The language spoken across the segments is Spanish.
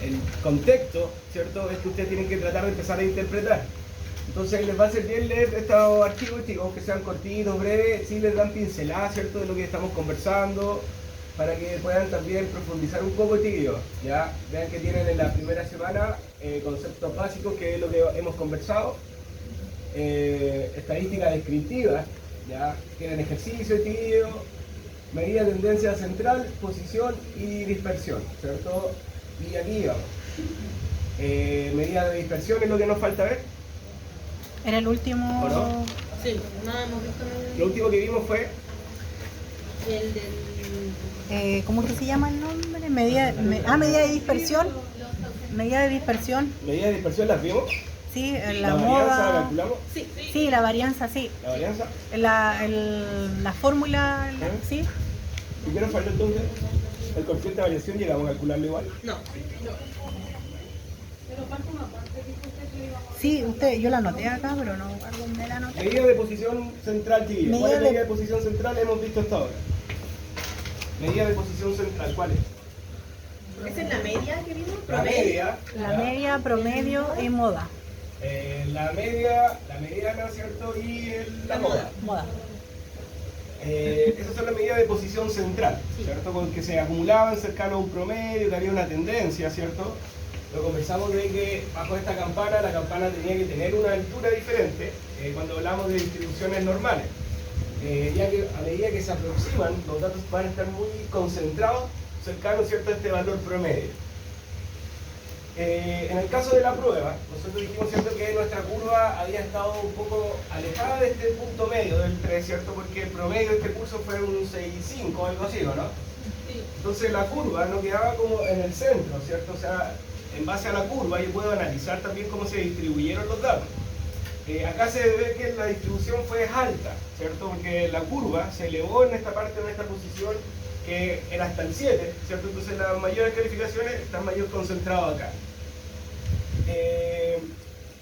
el contexto, ¿cierto? Es que ustedes tienen que tratar de empezar a interpretar. Entonces les va a ser bien leer estos archivos, chicos, que sean cortitos, breves, sí les dan pinceladas, ¿cierto?, de lo que estamos conversando, para que puedan también profundizar un poco, chicos. Ya vean que tienen en la primera semana conceptos básicos, que es lo que hemos conversado, estadística descriptiva, ya tienen ejercicio, chicos, medida de tendencia central, posición y dispersión, ¿cierto? Y aquí vamos. Medida de dispersión es lo que nos falta ver. Era el último. ¿O no? Sí, no hemos visto Lo último que vimos fue el del... ¿Cómo que se llama el nombre? Medida de dispersión. Medida de dispersión. medida de dispersión, ¿las vimos? Sí, la ¿La varianza la moda. calculamos? Sí, Sí, la varianza, sí. ¿La varianza? La fórmula, sí. ¿Y qué nos falta entonces? ¿El coeficiente de variación llegamos a calcularlo igual? no. Sí, yo la anoté acá, pero no recuerdo dónde la anoté. Medida de posición central, chiquillos. ¿Cuál es la medida de posición central? Hemos visto hasta ahora. Medida de posición central, ¿cuál es? ¿Esa es la media que vimos? La media. La ¿ya? media, promedio y moda. La media, la mediana, ¿cierto? Y la moda. Moda. Esas son las medidas de posición central, ¿cierto? Con que se acumulaban cercano a un promedio, que había una tendencia, ¿cierto? Lo conversamos de que bajo esta campana, la campana tenía que tener una altura diferente cuando hablamos de distribuciones normales, ya que a medida que se aproximan, los datos van a estar muy concentrados, cercanos, ¿cierto?, a este valor promedio. En el caso de la prueba, nosotros dijimos, ¿cierto?, que nuestra curva había estado un poco alejada de este punto medio del 3, ¿cierto?, porque el promedio de este curso fue un 6,5, algo así, ¿no? Entonces la curva no quedaba como en el centro, ¿cierto? O sea, en base a la curva yo puedo analizar también cómo se distribuyeron los datos. Acá se ve que la distribución fue alta, ¿cierto? Porque la curva se elevó en esta parte, en esta posición, que era hasta el 7, ¿cierto? Entonces las mayores calificaciones están mayor concentradas acá.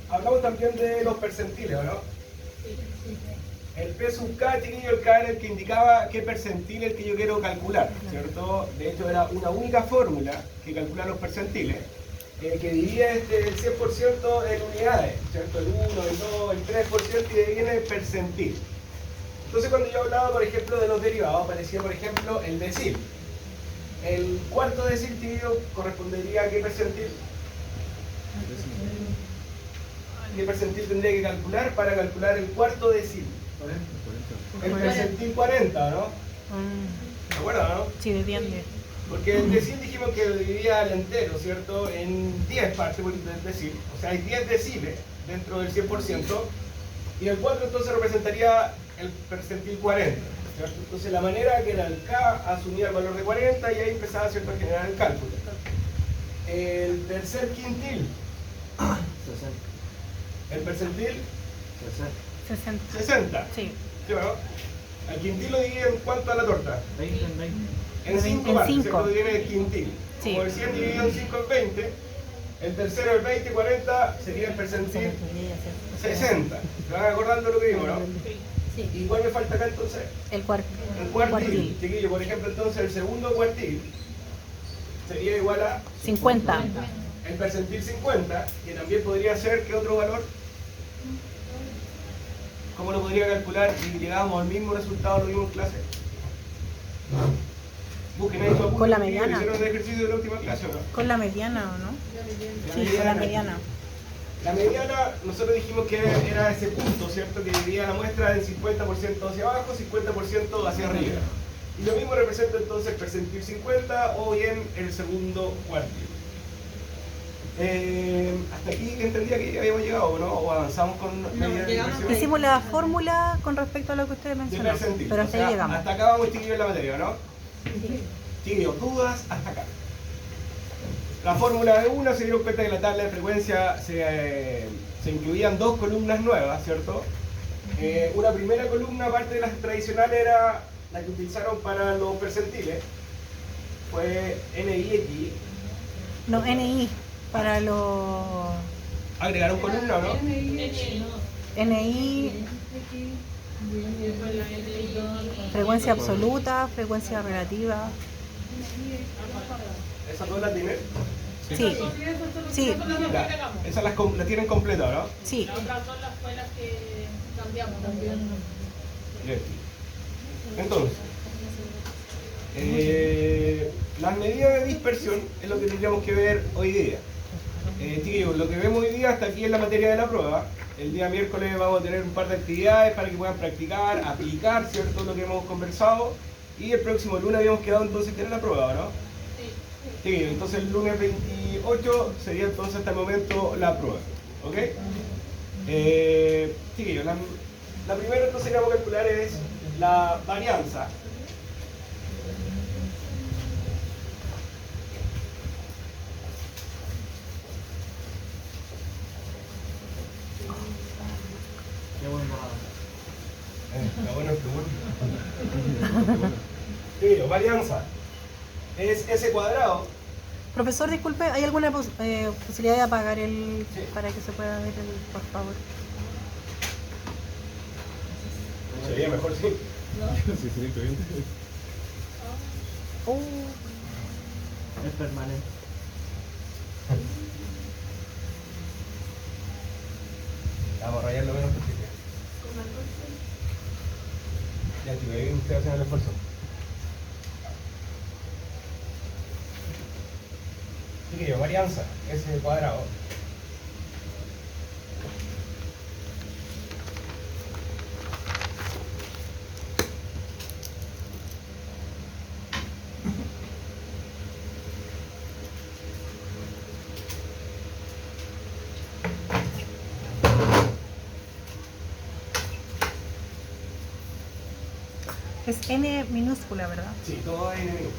Hablamos también de los percentiles, ¿no? El P sub K, chiquillo, el K era el que indicaba qué percentil es el que yo quiero calcular, ¿cierto? De hecho era una única fórmula que calcula los percentiles, que divide el 100% en unidades, ¿cierto? El 1, el 2, el 3%, y de ahí viene el percentil. Entonces cuando yo hablaba, por ejemplo, de los derivados, aparecía, por ejemplo, el decil. El cuarto decil, chiquillo, correspondería a qué percentil. ¿Qué percentil tendría que calcular para calcular el cuarto decil? El percentil 40, ¿no? ¿Se acuerdan, no? Sí, depende. Porque el decil dijimos que lo dividía al entero, ¿cierto? En 10 partes del decil. O sea, hay 10 deciles dentro del 100%. Y el 4 entonces representaría el percentil 40, ¿cierto? Entonces la manera que era el K asumía el valor de 40 y ahí empezaba, ¿cierto?, a generar el cálculo. El tercer quintil. 60. El percentil 60. 60. Sí. ¿Sí, no? El quintil lo divide en cuánto a la torta. 20 en 20. En 5 En partes, cinco. ¿cierto? Tiene el quintil. Sí. Como el 100 dividido en 5 es 20, el tercero el 20 y 40 sería el percentil 60. ¿Se van acordando lo que vimos, no? Sí. ¿Y cuál me falta acá entonces? El El cuartil. Chiquillo, por ejemplo, entonces el segundo cuartil sería igual a 50. el percentil 50, que también podría ser, ¿qué otro valor? ¿Cómo lo podría calcular si llegábamos al mismo resultado, lo mismo en clase? Busquen ahí su apunte, Con la chiquillos, mediana. ¿hicieron el ejercicio de la última clase o no? Con la mediana, ¿o no? Sí, con la mediana. La mediana, nosotros dijimos que era ese punto, ¿cierto? Que dividía la muestra en 50% hacia abajo, 50% hacia arriba. Y lo mismo representa entonces el percentil 50 o bien el segundo cuartil. Hasta aquí entendía que habíamos llegado, ¿o no? ¿O avanzamos con medida de llegamos. dispersión? Hicimos la fórmula con respecto a lo que ustedes De mencionaron, percentil. pero O hasta sea, ahí llegamos. hasta acá vamos, chiquillos, en la materia, ¿no? Chiquillos, dudas hasta acá. La fórmula de una, se dieron cuenta que en la tabla de frecuencia se incluían dos columnas nuevas, ¿cierto? Una primera columna, aparte de las tradicionales, era la que utilizaron para los percentiles. Fue NIX. No, NI, para los Agregaron columna, ¿no? NI, frecuencia absoluta, frecuencia relativa. ¿Esas dos las tienen? Sí. Sí. Ya, esas las tienen completas, ¿no? Sí. Las otras son las fue las que cambiamos también. Bien. Entonces, las medidas de dispersión es lo que tendríamos que ver hoy día. Chiquillos, lo que vemos hoy día hasta aquí en la materia de la prueba. El día miércoles vamos a tener un par de actividades para que puedan practicar, aplicar, ¿cierto?, lo que hemos conversado. Y el próximo lunes habíamos quedado entonces tener la prueba, ¿no? Sí, entonces el lunes 28 sería entonces hasta el momento la prueba. ¿Ok? Chiquillos, la primera entonces que vamos a calcular es la varianza. Qué buen borrador. Está bueno. Chiquillos, varianza es S cuadrado. Profesor, disculpe, ¿hay alguna posibilidad de apagar el Sí. para que se pueda ver el, por favor? Sería mejor, sí. Sí, sería increíble. Oh, Es permanente. Vamos a rayar lo menos posible. Ya, chicos, ahí ustedes hacen el esfuerzo. Chiquillo, varianza, S cuadrado. es N minúscula, ¿verdad? Sí, todo es minúscula.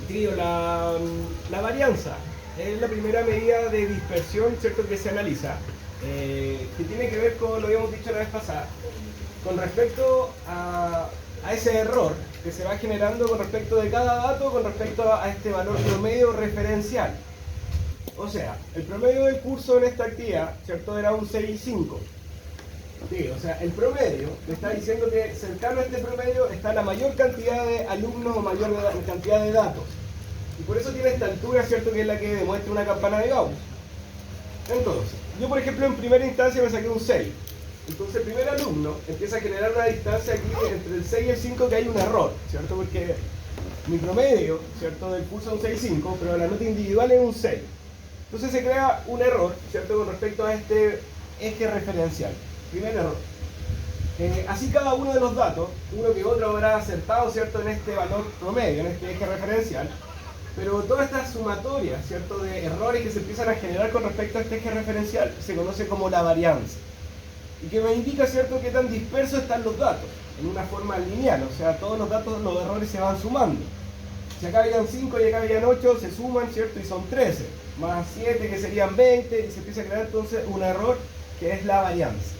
Chiquillo, la varianza es la primera medida de dispersión, ¿cierto?, que se analiza, que tiene que ver con lo que habíamos dicho la vez pasada, con respecto a ese error que se va generando con respecto de cada dato, con respecto a este valor promedio referencial. O sea, el promedio del curso en esta actividad, ¿cierto?, era un 6,5. Sí, o sea, el promedio me está diciendo que cercano a este promedio está la mayor cantidad de alumnos o mayor cantidad de datos. Y por eso tiene esta altura, ¿cierto?, que es la que demuestra una campana de Gauss. Entonces, yo por ejemplo en primera instancia me saqué un 6. Entonces el primer alumno empieza a generar una distancia aquí entre el 6 y el 5 que hay un error, ¿cierto? Porque mi promedio, ¿cierto?, del curso es un 6,5, pero la nota individual es un 6. Entonces se crea un error, ¿cierto?, con respecto a este eje referencial. Primer error. Así cada uno de los datos, uno que otro habrá acertado, ¿cierto?, en este valor promedio, en este eje referencial, pero toda esta sumatoria, ¿cierto?, de errores que se empiezan a generar con respecto a este eje referencial se conoce como la varianza. Y que me indica, ¿cierto?, qué tan dispersos están los datos, en una forma lineal, o sea, todos los datos, los errores se van sumando. Si acá habían 5 y acá habían 8, se suman, ¿cierto?, y son 13, más 7 que serían 20, y se empieza a crear entonces un error que es la varianza.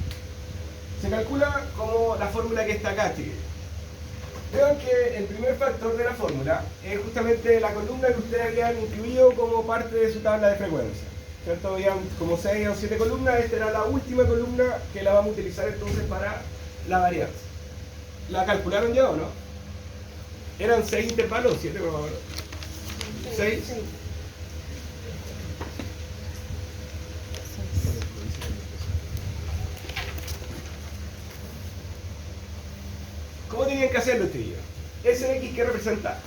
Se calcula como la fórmula que está acá, chicos. Vean que el primer factor de la fórmula es justamente la columna que ustedes habían incluido como parte de su tabla de frecuencia. ¿Cierto? Habían como 6 o 7 columnas, esta era la última columna que la vamos a utilizar entonces para la varianza. ¿La calcularon ya o no? Eran 6 intervalos, 7 por favor. 6. ¿Cómo tenían que hacerlo, tío? SX, ¿qué representa?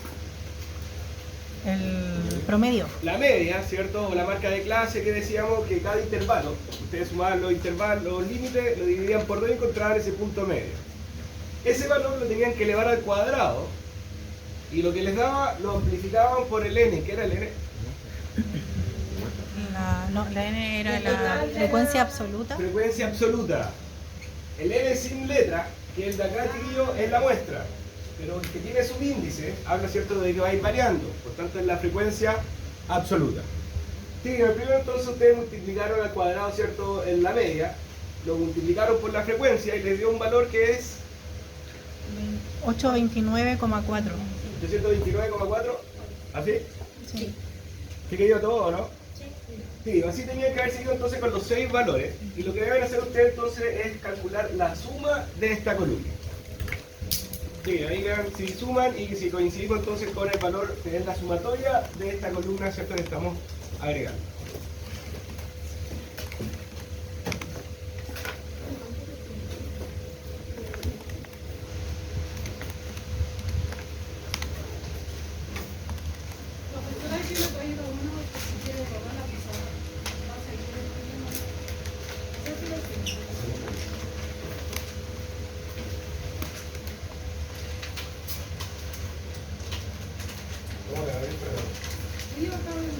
El promedio. La media, ¿cierto? O la marca de clase que decíamos que cada intervalo, ustedes sumaban los intervalos, los límites, lo dividían por 2 y encontraban ese punto medio. Ese valor lo tenían que elevar al cuadrado y lo que les daba lo amplificaban por el n, ¿qué era el n? La N era la frecuencia absoluta. Frecuencia absoluta. El n sin letra, que el de acá, chiquillo, es la muestra. Pero el que tiene subíndice habla, ¿cierto?, de que va a ir variando, por tanto es la frecuencia absoluta. Sí, en el primero entonces ustedes multiplicaron al cuadrado, ¿cierto?, en la media, lo multiplicaron por la frecuencia y les dio un valor que es 829,4. 829,4, ¿así? Sí. ¿Sí que dio todo, no? Sí, así tenían que haber seguido entonces con los 6 valores, y lo que deben hacer ustedes entonces es calcular la suma de esta columna. Sí, ahí vean si suman y si coincidimos entonces con el valor que es la sumatoria de esta columna, ¿cierto? Que estamos agregando. Profesora, aquí le he traído uno que si quiere robar la pizarra. Pasa y quiere ponerlo. Yo sí lo sé. Vamos a ver, perdón. Sí, acá ven.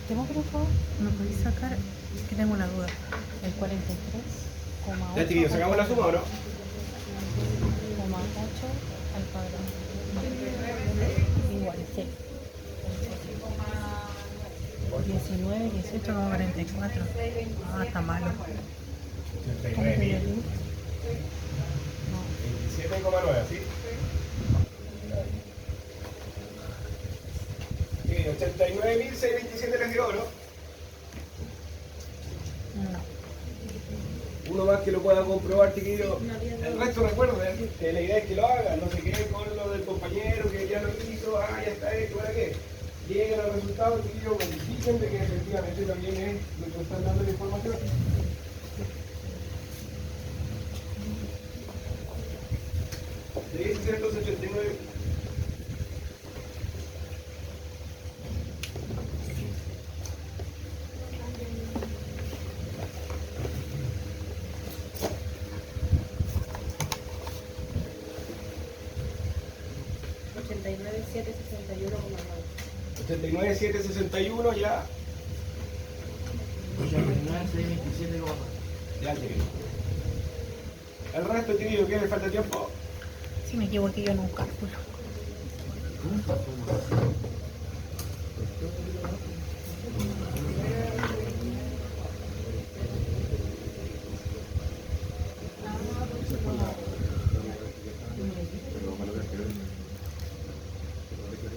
¿Tengo por favor? ¿Me podéis sacar? Que tengo una duda. El 43,8. Ya, chiquillos, ¿sacamos la suma o no? 8 al cuadrado. Igual, sí. 19, 18,44. Ah, está malo. 89.000. 27,9, ¿sí? Sí, 89.627 les dio, ¿no? No. Uno más que lo pueda comprobar, chiquillos. El resto recuerden que la idea es que lo hagan, no se queden con lo del compañero que ya lo hizo, ya está hecho, ¿para qué? Lleguen al resultado, chiquillos, verifiquen de que efectivamente también es lo que están dando la información. De 689. $89,761,9. 89.761 ya. 89,627,9. Ya llegué. El resto, chiquillos, ¿qué le falta tiempo? Si me equivoqué yo en un cálculo. Pero los valores que ven. De que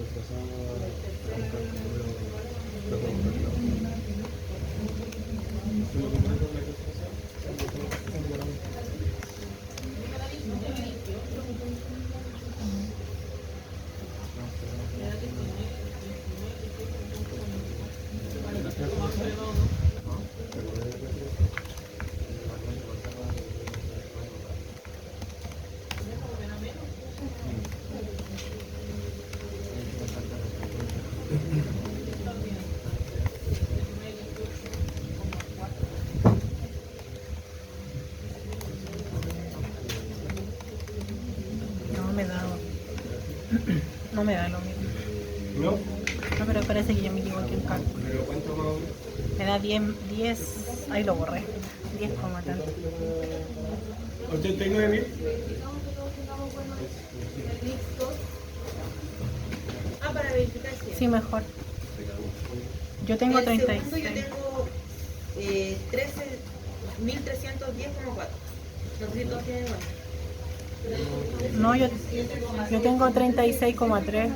No me da. No me da lo mismo. ¿No? No, pero parece que yo me equivoqué en cálculo. Pero ¿cuánto más o menos? Me da 10, ahí lo borré. 10 coma tanto. 89.000. Ah, para verificar si. Sí, mejor. Yo tengo El 36. segundo yo tengo 13.310,4. No sé si todos tienen igual. No, yo tengo 36,3.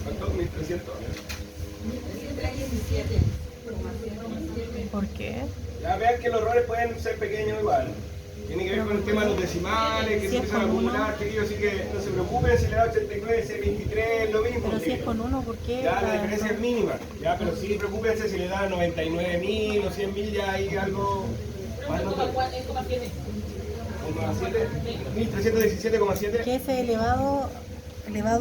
¿Cuánto? 1.300. 1317. ¿Por qué? Ya vean que los errores pueden ser pequeños igual. Tiene que ver con el tema de los decimales, que se empiezan a acumular, chiquillos, así que no se preocupen si le da 89, C23, lo mismo. Pero si es chiquillos. con 1, ¿por qué? Ya la diferencia es mínima, ya, pero sí preocúpense si le da 99.000 o 100.000, ya hay algo más notable. 1.317,7. Que es elevado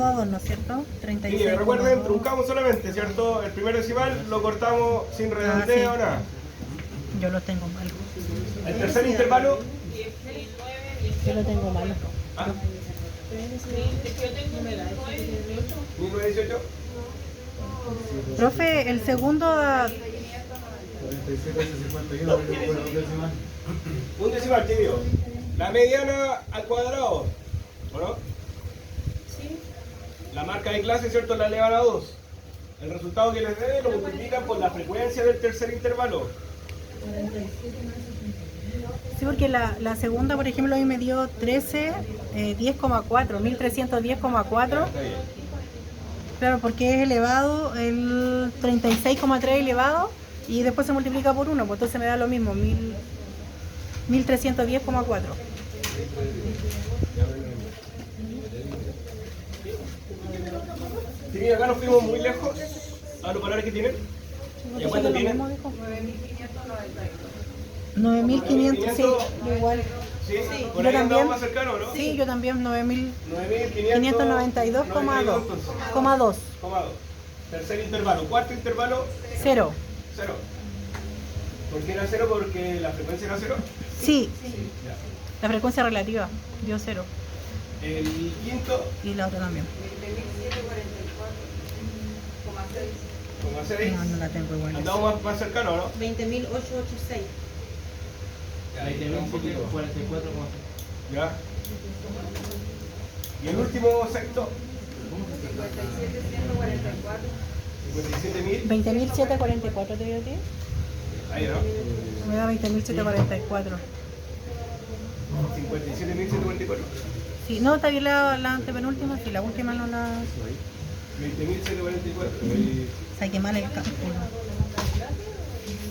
a 2, ¿no es cierto? Sí, 36. recuerden, truncamos solamente, ¿cierto? El primer decimal lo cortamos sin redondeo, sí. nada. Yo lo tengo malo. El tercer intervalo, Yo lo tengo malo. ¿ah? Yo tengo 1918. Profe, el segundo 47,51, bueno, un decimal. Un decimal, chiquillo. La mediana al cuadrado, ¿o no? Sí. La marca de clase, ¿cierto? La elevan a 2. El resultado que les dé lo multiplican por la frecuencia del tercer intervalo. Sí, porque la segunda, por ejemplo, a mí me dio 13, 10,4, 1310,4. Está bien. Claro, porque es elevado, el 36,3 elevado, y después se multiplica por 1, pues entonces me da lo mismo, 1310,4. Sí, acá nos fuimos muy lejos a los valores que tienen. ¿Y a cuánto tienen? 9.500, sí, yo igual. Sí, por Yo ahí andamos también. más cercanos, ¿no? Sí, yo también, 9.592,2. 9.592,2. Tercer intervalo. Cuarto intervalo, 0. 0. ¿Por qué era 0? Porque la frecuencia era 0. Sí, Ya. la frecuencia relativa dio 0. El quinto, Y la otra también. 20.744,6. No, no la tengo igual. Andamos más cercanos, ¿no? 20.886. 20.744,6. Ya. Y el último sexto, 57.000. 20.744 te dio a ti. Ahí, ¿no? Me da 20.744. 57.744. Sí, no, está bien la antepenúltima, sí, la última no la... 20.744. Saqué mal el cálculo.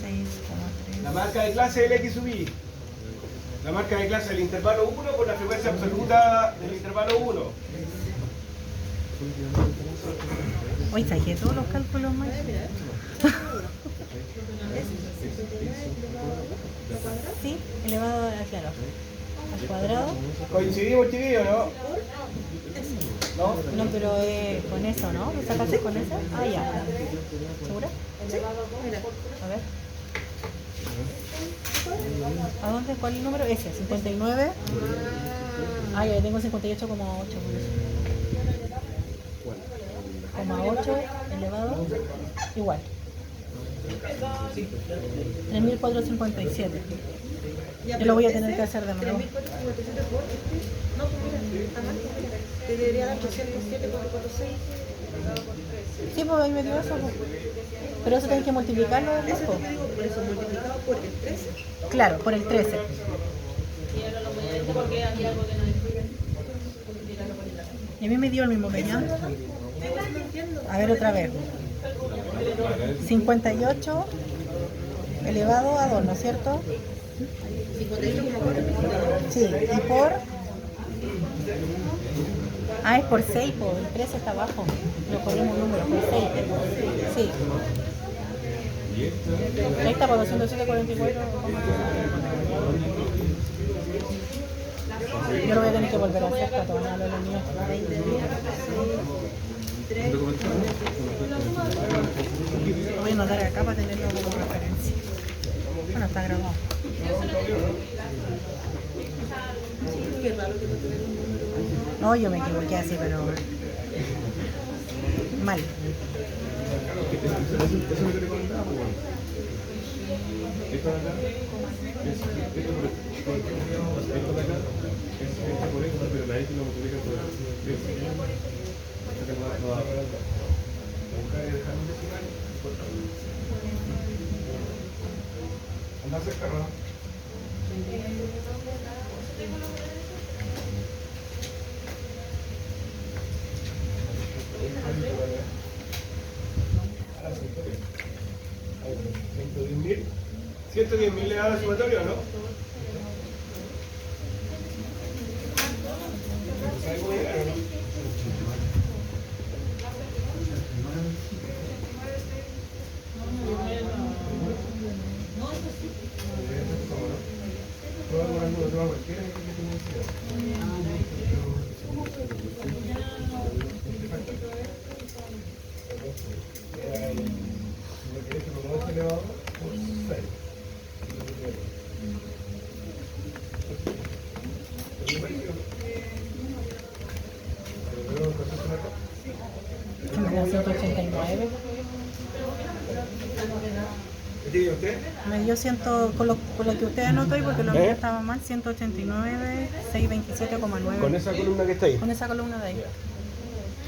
6,3. La marca de clase del X sub I. La marca de clase del intervalo 1 por la frecuencia absoluta del intervalo 1. Hoy saqué todos los cálculos más. Sí, elevado a, claro, al cuadrado. Coincidimos, chiquillos, ¿no? ¿No? No, pero con eso, ¿no? ¿Lo sacaste con eso? Ah, ya. ¿Segura? A ver. ¿A dónde? ¿Cuál es el número? Ese, 59. Ah, ya tengo 58,8 por eso. 0,8 elevado. Igual. 3.457. Yo lo voy a tener que hacer de nuevo. 3.457 por este. No, pues mira, está mal, pues mira. Te debería dar 207,446. Sí, pues ahí me dio eso. Pues. Pero eso tienen que multiplicarlo Eso después. te digo, por eso multiplicado por el 13. Claro, por el 13. Y a mí me dio el mismo peñón. Igual no entiendo. A ver otra vez. 58 elevado a 2, ¿no es cierto? 58,4. Sí, y por... Ah, es por 6, por el 13 está abajo. Lo corrimos un número, por 6. Sí. Ahí está, por 207,44. Yo lo voy a tener que volver a hacer para tomar lo mío. Lo voy a anotar acá para tenerlo como referencia. Bueno, está grabado. Qué raro que no tenés un número. No, yo me equivoqué así, pero mal. Eso es lo que te comentaba, pues, bueno. Esto de acá es esto de acá es esto por esto, pero la X lo multiplica por el 13. Acá no da. Buscar y dejar un decimal y cortar. Anda cerca, ¿no? Ahora 110.000. 110.000 le da la sumatoria, ¿no? ¿Sabes cómo llegar o no? Me da 189. ¿Qué tiene usted? Me dio 100, con lo que usted anotó y porque lo mío ¿Eh? estaba mal, 189, 627,9. Con esa columna que está ahí. Con esa columna de ahí.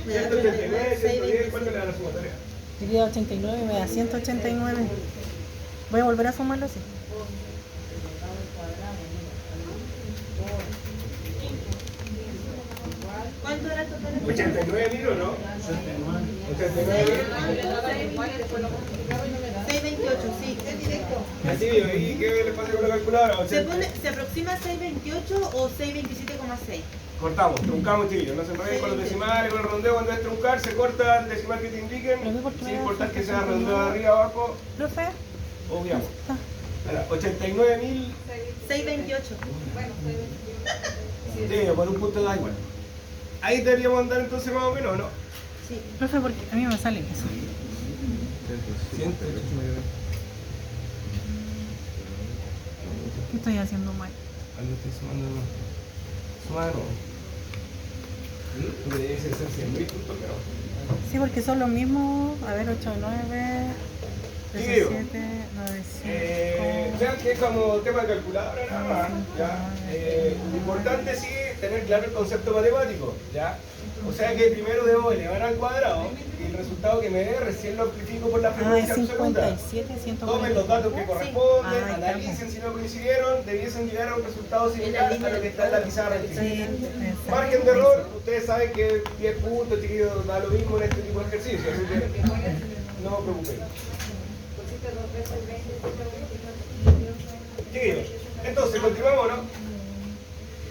189, 110, ¿cuánto le da la sumatoria? Dividido 89 me da 189. Voy a volver a sumarlo así. ¿Cuánto era el total? 89.000 o no? 89.000. 628, sí, es directo. Así, ¿y qué le pasa con la calculadora? Se aproxima a 628 o 627,6. Cortamos, truncamos, chicos. No se enreden con los decimales, con el rondeo. Cuando es truncar, se corta el decimal que te indiquen. Sin importar que sea redondeo de arriba abajo, Profe, obviamos. está. Ahora, 89.000. 628. Sí, por un punto da igual. Ahí deberíamos andar entonces más o menos, ¿no? Sí. Profe, porque a mí me sale eso. 108. ¿Qué estoy haciendo mal? Algo estoy sumando de nuevo. Suma de nuevo. Porque debe ser 100.000 puntos, pero... Sí, porque son los mismos. A ver, 8, 9, Sí, 17, 9, 5. ya que es como tema de calculadora, nada más. ¿Ya? Lo importante sí es tener claro el concepto matemático. ¿Ya? O sea que primero debo elevar al cuadrado y el resultado que me dé recién lo amplifico por la Ah, es frecuencia absoluta. 57, 140. Tomen los datos que corresponden, Ah, analicen si no coincidieron, debiesen llegar a un resultado similar a lo que está en la pizarra. Sí, exacto. Margen de error, ustedes saben que 10 puntos, chiquillos, da lo mismo en este tipo de ejercicio, así que no os preocupen. Chiquillos, entonces, continuamos, ¿no?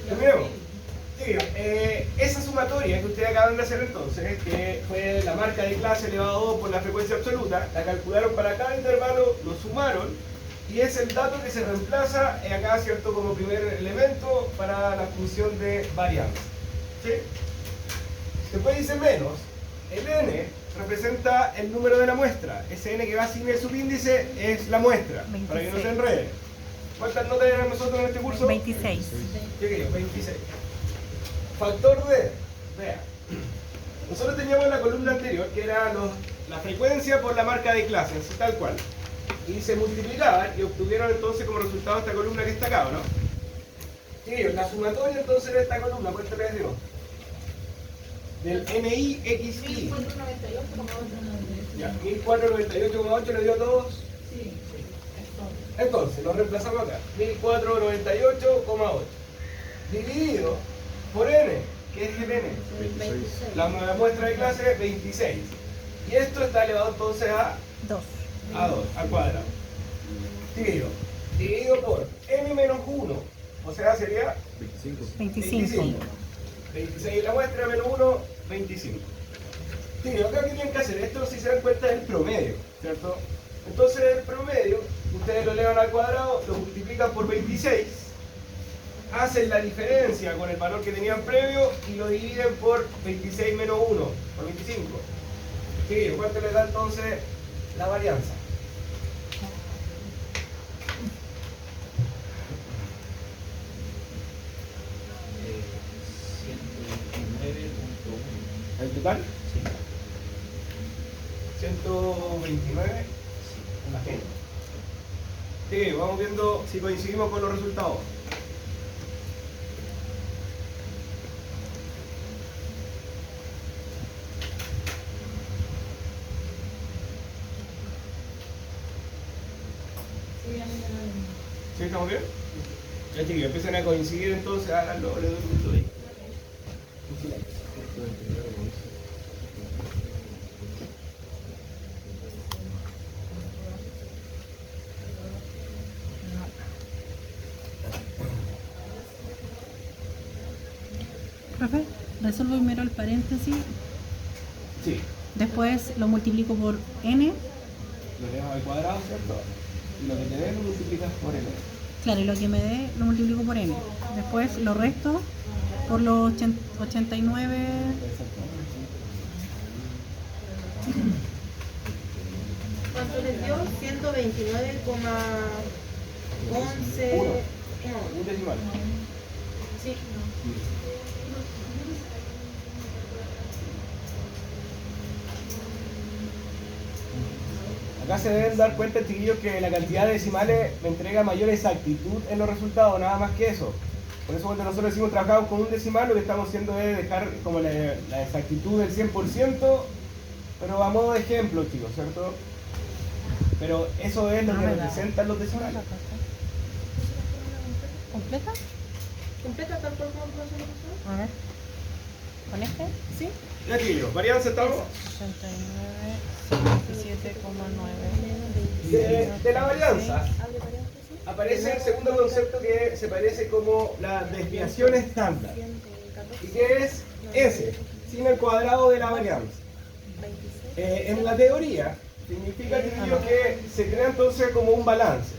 Terminemos. Chiquillos, esa sumatoria que ustedes acaban de hacer entonces, que fue la marca de clase elevado a 2 por la frecuencia absoluta, la calcularon para cada intervalo, lo sumaron, y es el dato que se reemplaza acá, ¿cierto?, como primer elemento para la función de varianza. ¿Sí? Después dice menos, el n representa el número de la muestra. Ese n que va sin el subíndice es la muestra, para que no se 26. enrede. ¿Cuántas notas eran nosotros en este curso? 26. ¿Qué quería? 26. Factor D. Vea. Nosotros teníamos en la columna anterior que era la frecuencia por la marca de clase, así tal cual. Y se multiplicaban y obtuvieron entonces como resultado esta columna que está acá, ¿no? Chiquillos, la sumatoria entonces de esta columna, ¿cuánto les dio? Del NIXI. Ya, 1498,8 le dio a todos. Entonces, lo reemplazamos acá. 1498,8. Dividido por n, que es el n. 26. La muestra de clase 26. Y esto está elevado entonces a 2. 2, al cuadrado. Dividido por n menos 1. O sea, sería 25. 26 la muestra menos 1, 25. Sí, acá que tienen que hacer esto, si se dan cuenta, es el promedio, ¿cierto? Entonces el promedio, ustedes lo elevan al cuadrado, lo multiplican por 26, hacen la diferencia con el valor que tenían previo y lo dividen por 26 menos 1, por 25. Sí, ¿cuánto les da entonces la varianza? ¿El total? Sí. 129. Imagino. Sí, vamos viendo si coincidimos con los resultados. ¿Sí estamos bien? Ya chiquillos, empiezan a coincidir entonces, háganlo, le doy un punto ahí. Un silencio. Profe, resuelvo primero el paréntesis, Sí, después lo multiplico por n, lo elevas al cuadrado, ¿cierto? Y lo que te dé lo multiplicas por n. claro, y lo que me dé lo multiplico por n. Después lo resto por los 89. ¿Cuánto les dio? 129,11. Un decimal. Sí. Acá se deben dar cuenta, chiquillos, que la cantidad de decimales me entrega mayor exactitud en los resultados, nada más que eso. Por eso cuando nosotros decimos trabajamos con un decimal, lo que estamos haciendo es dejar como la exactitud del 100%, pero a modo de ejemplo, chicos, ¿cierto? Pero eso es lo que representan los decimales. ¿Completa? ¿Completa tal cual como pasó la pasada? A ver. ¿Con este? Sí. Ya, chiquillos, varianza estamos. 69, 57,9. De la varianza Hable variante, sí. aparece el segundo concepto que se parece como la desviación estándar. 114, ¿Y qué es? S, sin el cuadrado de la varianza. 26. En la teoría, significa que se crea entonces como un balance.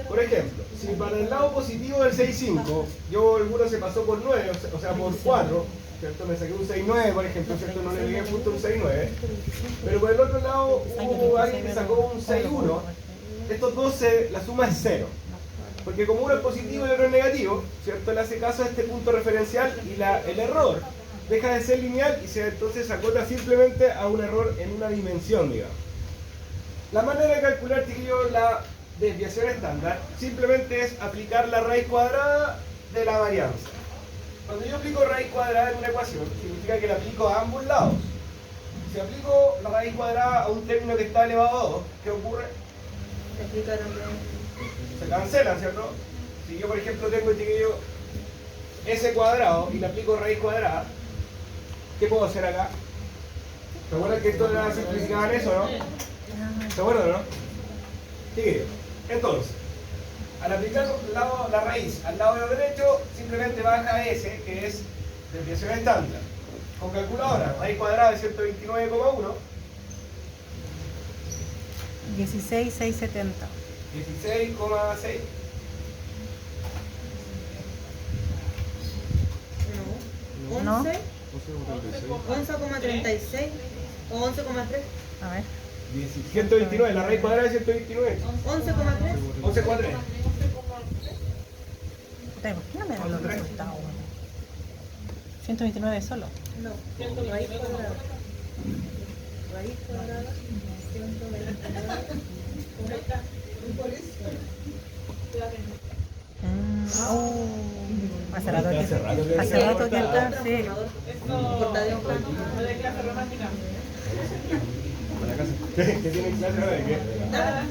Por ejemplo, si para el lado positivo del 6,5, alguno se pasó por 9, o sea, por 4, ¿cierto? Me saqué un 6,9, por ejemplo, ¿cierto? No le llegué justo un 6,9. Pero por el otro lado hubo alguien que sacó un 6,1. Estos dos, la suma es 0. Porque como uno es positivo y otro es negativo, ¿cierto? Le hace caso a este punto referencial y el error deja de ser lineal y entonces se acota simplemente a un error en una dimensión, digamos. La manera de calcular, chiquillos, la desviación estándar simplemente es aplicar la raíz cuadrada de la varianza. Cuando yo aplico raíz cuadrada en una ecuación, significa que la aplico a ambos lados. Si aplico la raíz cuadrada a un término que está elevado a 2, ¿qué ocurre? Se aplicaron Se cancelan, ¿cierto? Si yo, por ejemplo, tengo, chiquillo, s cuadrado y le aplico raíz cuadrada, ¿qué puedo hacer acá? ¿Se acuerdan que esto era simplificado en eso, no? ¿Se acuerdan, no? Chiquillo, entonces, al aplicar la raíz al lado derecho, simplemente baja s, que es desviación estándar. Con calculadora, raíz cuadrada de 129,1. 16,670. 16,6. No. No. 11,36 o 11,3. A ver. 129, la raíz cuadrada de 129. 11,3. 11,4. Puta, ¿por qué no me dan los resultados? 129 solo. No, raíz cuadrada. Raíz cuadrada. 129. Hace rato que Hace rato que está, sí. Cortadeo plano. de clase romántica. Para la casa. ¿Qué tiene clase ahora de qué? Nada.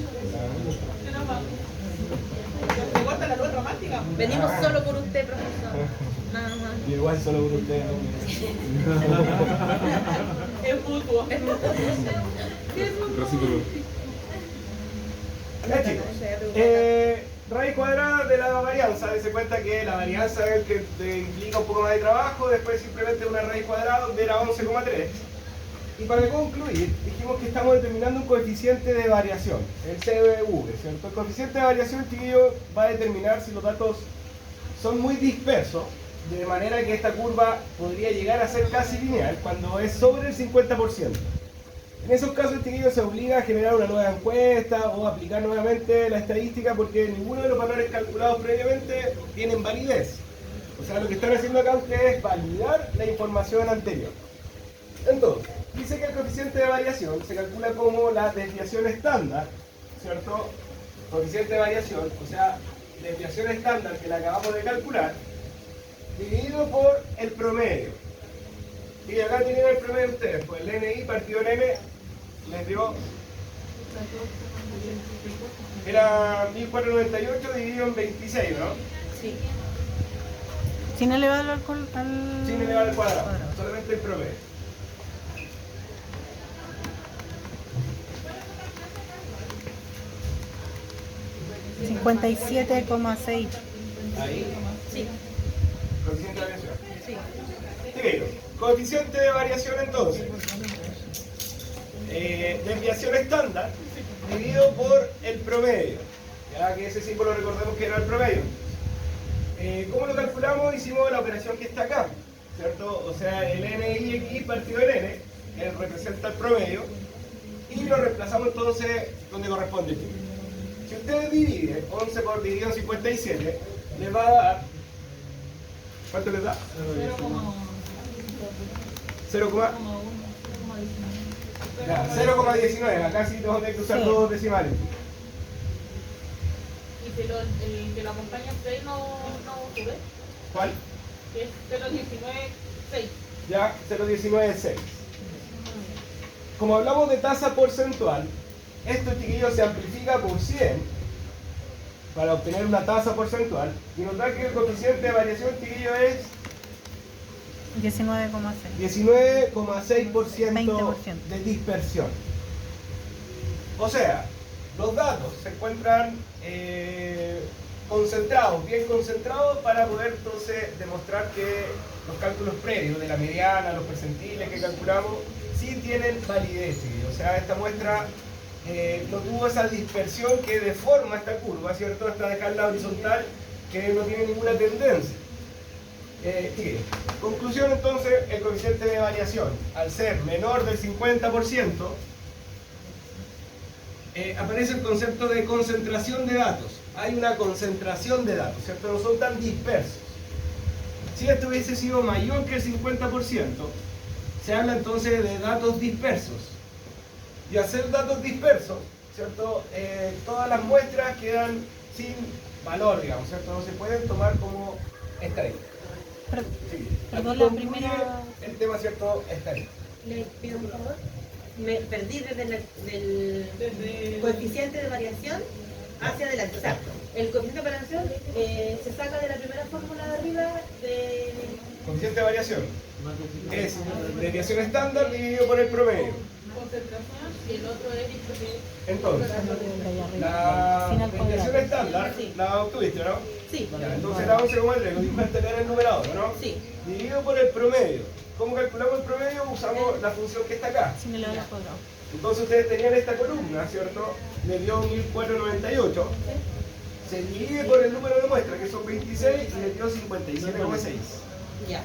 ¿Qué nos va? ¿Te gusta la luz romántica? Venimos solo por usted, profesor. Nada más. Y igual solo por ustedes. Es mutuo. Es mutuo. Recíproco. Ya, chicos. Raíz cuadrada de la varianza, dése cuenta que la varianza es el que te implica un poco más de trabajo, después simplemente una raíz cuadrada donde era 11,3. Y para concluir, dijimos que estamos determinando un coeficiente de variación, el CVV, ¿cierto? El coeficiente de variación, chiquillo, va a determinar si los datos son muy dispersos, de manera que esta curva podría llegar a ser casi lineal cuando es sobre el 50%. En esos casos, chiquillos, se obliga a generar una nueva encuesta o aplicar nuevamente la estadística porque ninguno de los valores calculados previamente tienen validez. O sea, lo que están haciendo acá ustedes es validar la información anterior. Entonces, dice que el coeficiente de variación se calcula como la desviación estándar, ¿cierto? Coeficiente de variación, o sea, desviación estándar que la acabamos de calcular, dividido por el promedio. Y acá tienen el promedio ustedes, pues el NI partido en N les dio, era 1498 dividido en 26, ¿no? Sí. Sin elevar al Sin elevar al cuadrado, solamente el promedio. $57,6. Ahí, Sí. coeficiente de variación. Sí. Sí, coeficiente de variación entonces. Desviación estándar dividido por el promedio. Ya que ese símbolo recordemos que era el promedio. ¿Cómo lo calculamos? Hicimos la operación que está acá, ¿cierto? O sea, el NIX partido en N, él representa el promedio, y lo reemplazamos entonces donde corresponde. Si usted divide 11 por dividido en 57, le va a dar... ¿Cuánto le da? 0,1. Ya, 0,19, acá sí tengo que usar Sí. dos decimales. Y si el que lo acompaña a usted no sube, ¿Cuál? que es 0,19,6. Ya, 0,196. Como hablamos de tasa porcentual, esto, chiquillos, se amplifica por 100 para obtener una tasa porcentual y nos da que el coeficiente de variación, chiquillos, es 19,6. 19,6% 20%. de dispersión. O sea, los datos se encuentran concentrados, bien concentrados, para poder entonces demostrar que los cálculos previos de la mediana, los percentiles que calculamos, sí tienen validez, chiquillos. O sea, esta muestra no tuvo esa dispersión que deforma esta curva, ¿cierto? Hasta dejarla horizontal, que no tiene ninguna tendencia. Chiquillos, conclusión entonces, el coeficiente de variación, al ser menor del 50%, aparece el concepto de concentración de datos. Hay una concentración de datos, ¿cierto? No son tan dispersos. Si esto hubiese sido mayor que el 50%, se habla entonces de datos dispersos. Y al ser datos dispersos, ¿cierto? Todas las muestras quedan sin valor, digamos, ¿cierto? No se pueden tomar como estadísticas. Sí. Perdón, Aquí la concluye primera- el tema, ¿cierto? Estadístico. Le pido un favor. Me perdí del coeficiente de variación hacia adelante. O sea, el coeficiente de variación se saca de la primera fórmula de arriba de... Coeficiente de variación es desviación estándar dividido por el promedio. Concentración y el otro es dispersión. Entonces, De ahí arriba. la Sin desviación alcohol. estándar Sí. la obtuviste, ¿no? Sí, Ya, entonces era 11,3, lo dibujaste acá en el numerador, ¿no? sí. Dividido por el promedio. ¿Cómo calculamos el promedio? Usamos la función que está acá. Sin elevado al cuadrado. Entonces ustedes tenían esta columna, ¿cierto? Le dio 1498. Se divide por el número de muestras, que son 26, y le dio 57,6. Ya.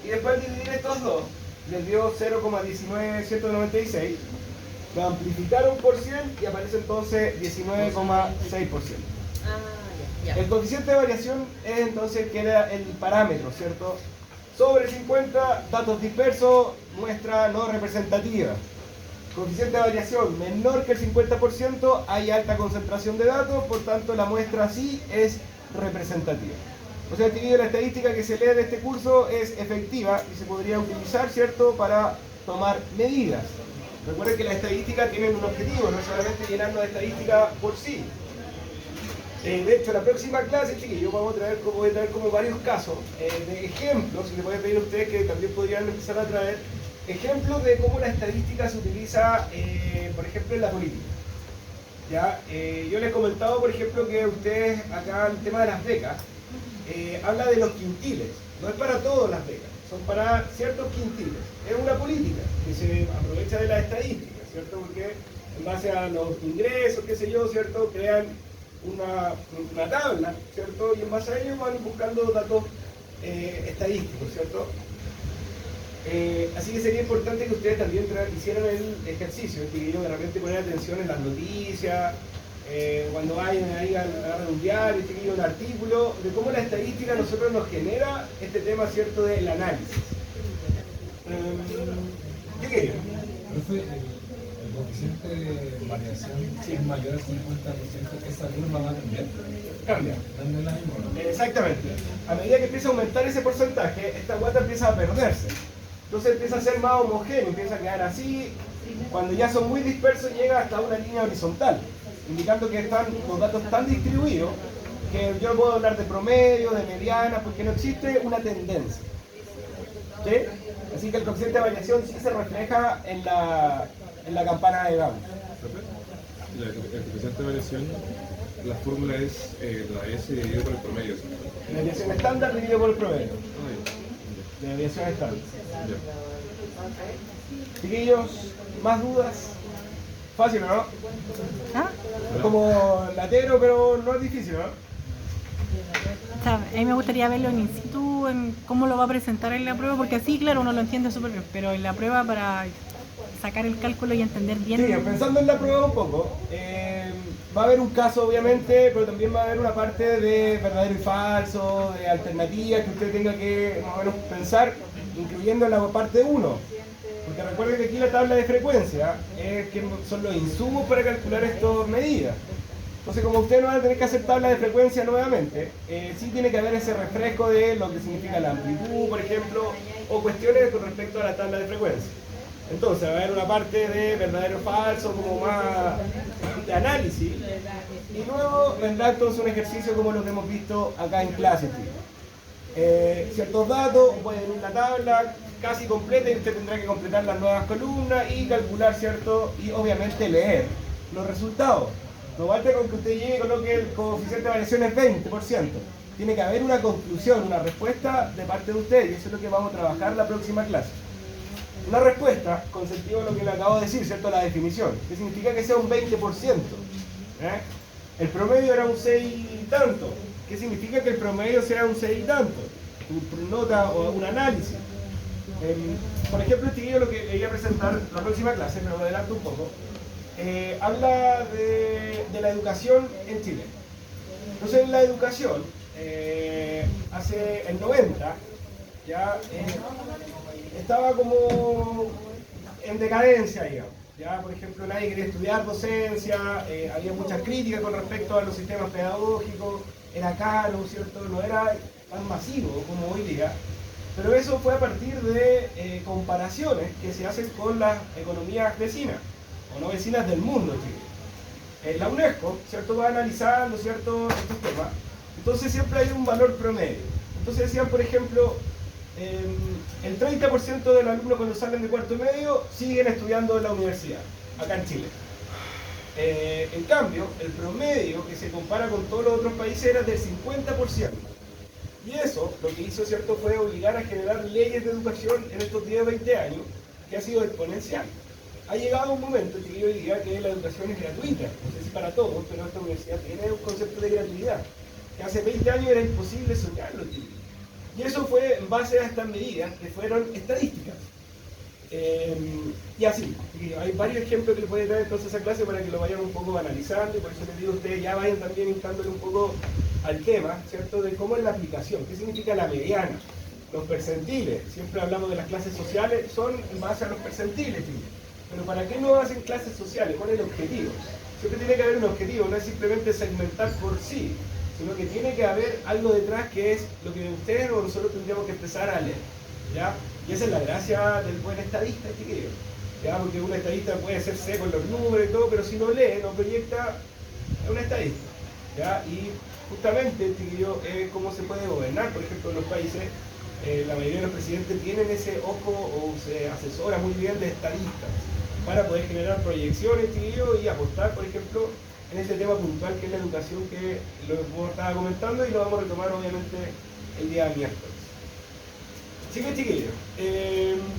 Y después de dividir estos dos, les dio 0,19196. Lo amplificaron por 100 y aparece entonces 19,6%. Ah, ya. El coeficiente de variación es entonces que era el parámetro, ¿cierto? Sobre 50, datos dispersos, muestra no representativa. Coeficiente de variación menor que el 50%, hay alta concentración de datos, por tanto la muestra sí es representativa. O sea, chiquillos, la estadística que se lee de este curso es efectiva y se podría utilizar, ¿cierto?, para tomar medidas. Recuerden que las estadísticas tienen un objetivo, no es solamente llenarnos de estadística por sí. De hecho, la próxima clase, chiquillos, voy a traer como varios casos de ejemplos, y les voy a pedir a ustedes que también podrían empezar a traer ejemplos de cómo la estadística se utiliza, por ejemplo, en la política. ¿Ya? Yo les he comentado, por ejemplo, que ustedes acá el tema de las becas, habla de los quintiles. No es para todas las becas, son para ciertos quintiles. Es una política que se aprovecha de las estadísticas, ¿cierto? Porque en base a los ingresos, qué sé yo, ¿cierto?, crean una tabla, ¿cierto? Y en base a ello van buscando datos estadísticos, ¿cierto? Así que sería importante que ustedes también hicieran el ejercicio, que de repente poner atención en las noticias, cuando vayan ahí a un diario, un artículo, de cómo la estadística a nosotros nos genera este tema, ¿cierto?, del análisis. ¿Qué quería? Profe, el coeficiente de variación si es mayor al 50%, esa curva va a cambiar. Cambia. ¿No es la misma? ¿No? Exactamente. A medida que empieza a aumentar ese porcentaje, esta guata empieza a perderse. Entonces empieza a ser más homogéneo, empieza a quedar así. Cuando ya son muy dispersos llega hasta una línea horizontal, indicando que están los datos tan distribuidos que yo no puedo hablar de promedio, de mediana, porque no existe una tendencia. ¿Sí? Así que el coeficiente de variación sí se refleja en la campana de Gauss. El coeficiente de variación, la fórmula es la S dividido por el promedio. ¿Sí? La desviación estándar dividido por el promedio. Ah, La desviación estándar. ya. Ya. Chiquillos, ¿más dudas? Fácil, ¿no? ¿Ah? Es como latero, pero no es difícil, ¿no? O sea, a mí me gustaría verlo en in situ, en cómo lo va a presentar en la prueba, porque así, claro, uno lo entiende súper bien, pero en la prueba para sacar el cálculo y entender bien. Sí, pensando en la prueba un poco, va a haber un caso obviamente, pero también va a haber una parte de verdadero y falso, de alternativas que usted tenga que más o menos pensar, incluyendo la parte 1. Porque recuerden que aquí la tabla de frecuencia es que son los insumos para calcular estas medidas. Entonces, como ustedes no van a tener que hacer tabla de frecuencia nuevamente, sí tiene que haber ese refresco de lo que significa la amplitud, por ejemplo, o cuestiones con respecto a la tabla de frecuencia. Entonces, va a haber una parte de verdadero o falso, como más de análisis, y luego vendrá entonces un ejercicio como lo que hemos visto acá en clase. Ciertos datos, puede venir una tabla casi completa y usted tendrá que completar las nuevas columnas y calcular, ¿cierto? Y obviamente leer los resultados. No basta con que usted llegue y coloque el coeficiente de variación es 20%. Tiene que haber una conclusión, una respuesta de parte de usted, y eso es lo que vamos a trabajar la próxima clase. Una respuesta con sentido a lo que le acabo de decir, ¿cierto? La definición, que significa que sea un 20%. El promedio era un 6 y tanto. ¿Qué significa que el promedio sea un 6 y tanto? Tu nota o un análisis. Por ejemplo, este video lo que le voy a presentar la próxima clase, me lo adelanto un poco. Habla de la educación en Chile. Entonces, la educación, hace el 90, ya estaba como en decadencia, digamos. Ya, por ejemplo, nadie quería estudiar docencia, había muchas críticas con respecto a los sistemas pedagógicos, era caro, ¿cierto? No era tan masivo como hoy día. Pero eso fue a partir de comparaciones que se hacen con las economías vecinas, o no vecinas del mundo, Chile. La UNESCO, ¿cierto?, va analizando, ¿cierto?, estos temas. Entonces siempre hay un valor promedio. Entonces decían, por ejemplo, el 30% de los alumnos cuando salen de cuarto medio siguen estudiando en la universidad, acá en Chile. En cambio, el promedio que se compara con todos los otros países era del 50%. Y eso lo que hizo, ¿cierto?, fue obligar a generar leyes de educación en estos 10 o 20 años, que ha sido exponencial. Ha llegado un momento, que hoy diga que la educación es gratuita, no sé si para todos, pero esta universidad tiene un concepto de gratuidad, que hace 20 años era imposible soñarlo, Chile. Y eso fue en base a estas medidas que fueron estadísticas. Y así, hay varios ejemplos que les voy a traer entonces a esa clase para que lo vayan un poco analizando, y por eso les digo a ustedes ya vayan también instándole un poco al tema, ¿cierto?, de cómo es la aplicación, qué significa la mediana, los percentiles, siempre hablamos de las clases sociales, son en base a los percentiles, ¿sí? Pero ¿para qué no hacen clases sociales? ¿Cuál es el objetivo? Siempre tiene que haber un objetivo, no es simplemente segmentar por sí, sino que tiene que haber algo detrás que es lo que ustedes o nosotros tendríamos que empezar a leer, ¿ya? Y esa es la gracia del buen estadista, chiquillo, ¿ya? Porque un estadista puede ser seco en los números y todo, pero si no lee, no proyecta, es un estadista, ¿ya? Y justamente, chiquillo, es cómo se puede gobernar, por ejemplo, en los países, la mayoría de los presidentes tienen ese ojo o se asesora muy bien de estadistas para poder generar proyecciones, chiquillo, y apostar, por ejemplo, en este tema puntual que es la educación que lo estaba comentando, y lo vamos a retomar obviamente el día miércoles. Así que, chiquillos,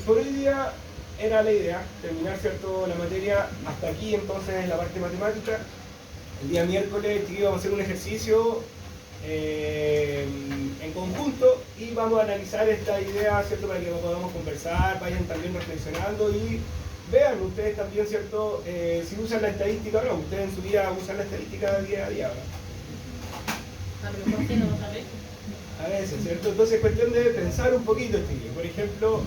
por hoy día era la idea terminar, ¿cierto?, la materia hasta aquí, entonces en la parte matemática. El día miércoles, chiquillos, vamos a hacer un ejercicio en conjunto y vamos a analizar esta idea, ¿cierto?, para que podamos conversar, vayan también reflexionando y vean ustedes también, ¿cierto?, si usan la estadística o no. Ustedes en su vida usan la estadística día a día, ¿verdad? A lo mejor sí, no lo sabéis. A veces, ¿cierto? Entonces es cuestión de pensar un poquito, chiquillos. Por ejemplo,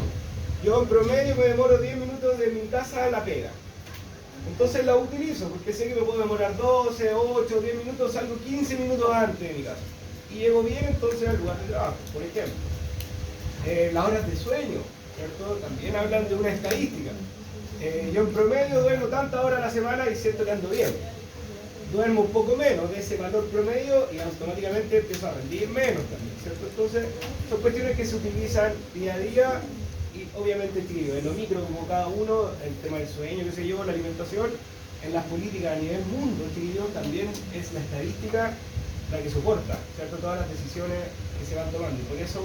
yo en promedio me demoro 10 minutos de mi casa a la pega. Entonces la utilizo, porque sé que me puedo demorar 12, 8, 10 minutos, salgo 15 minutos antes de mi casa. Y llego bien entonces al lugar de trabajo, por ejemplo. Las horas de sueño, ¿cierto?, también hablan de una estadística. Yo en promedio duermo tantas horas a la semana y siento que ando bien. Duermo un poco menos de ese valor promedio y automáticamente empiezo a rendir menos también, ¿cierto? Entonces son cuestiones que se utilizan día a día y obviamente, tío, en lo micro como cada uno, el tema del sueño, qué sé yo, la alimentación, en las políticas a nivel mundo, tío, también es la estadística la que soporta, ¿cierto?, todas las decisiones que se van tomando. Y por eso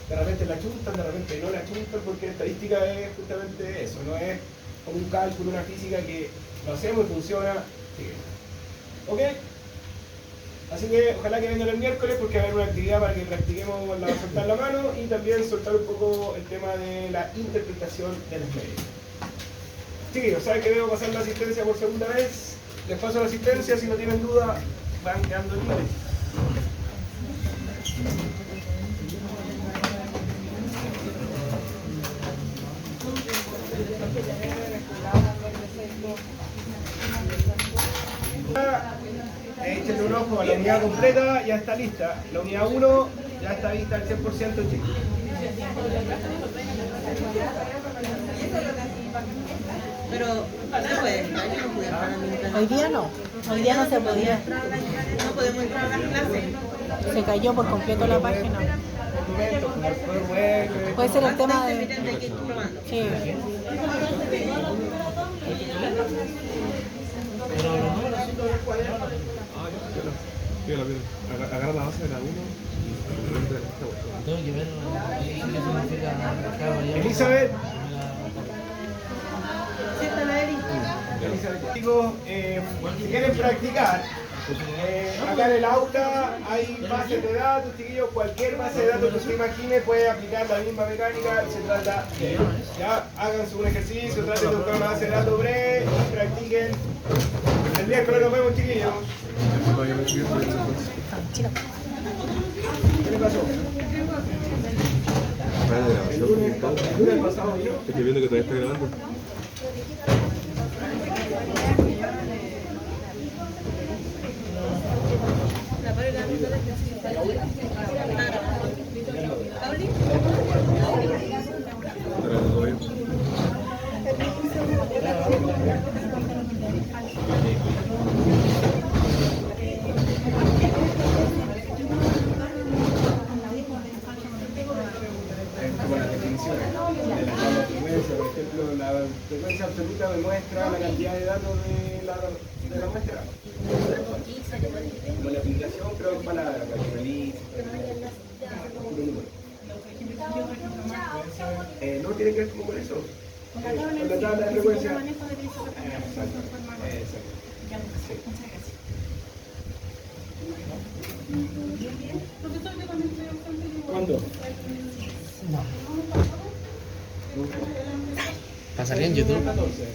de repente la chuntan, de repente no la chuntan, porque la estadística es justamente eso, no es como un cálculo, una física que lo hacemos y funciona. Sí. ¿Ok? Así que ojalá que vengan el miércoles, porque va a haber una actividad para que practiquemos soltar la mano y también soltar un poco el tema de la interpretación de los medios. Chiquillos, ¿saben que debo pasar la asistencia por segunda vez? Les paso la asistencia, si no tienen duda, van quedando libres. Échenle un ojo a la unidad completa, ya está lista. La unidad 1 ya está lista al 100% en Chile. Pero no puede entrar, yo no pude entrar a mi clase. Hoy día no. Hoy día no se podía. No podemos entrar a las clases. Se cayó por completo la página. Documentos, como el poder web. Puede ser el tema Bastante de... evidente que estoy probando. Sí. Pídala, pídala. Agarra la base de la 1 y entra en esta web. Tengo que ver qué significa mercado variable. Elizabeth. ¿Sí está la Eri? Chicos, si quieren practicar, acá en el aula hay bases de datos, chiquillos, cualquier base de datos que usted imagine puede aplicar la misma mecánica y se trata de ya háganse un ejercicio, traten de buscar una base de datos breve y practiquen. El miércoles nos vemos, chiquillos. ¿Qué le pasó? El lunes pasado vino. Estoy viendo que todavía está grabando. La Pauli la mitad de Pauli. Está grabando todavía. Como las definiciones de la frecuencia, por ejemplo, la frecuencia absoluta me muestra la cantidad de datos de la muestra. Como la aplicación, pero en palabras, para que analice, puro número. No tiene que ver como con eso. Con la tabla de frecuencia. Exacto. Profesor, yo también estoy ausente. ¿Cuándo? ¿Va a salir en YouTube? 14.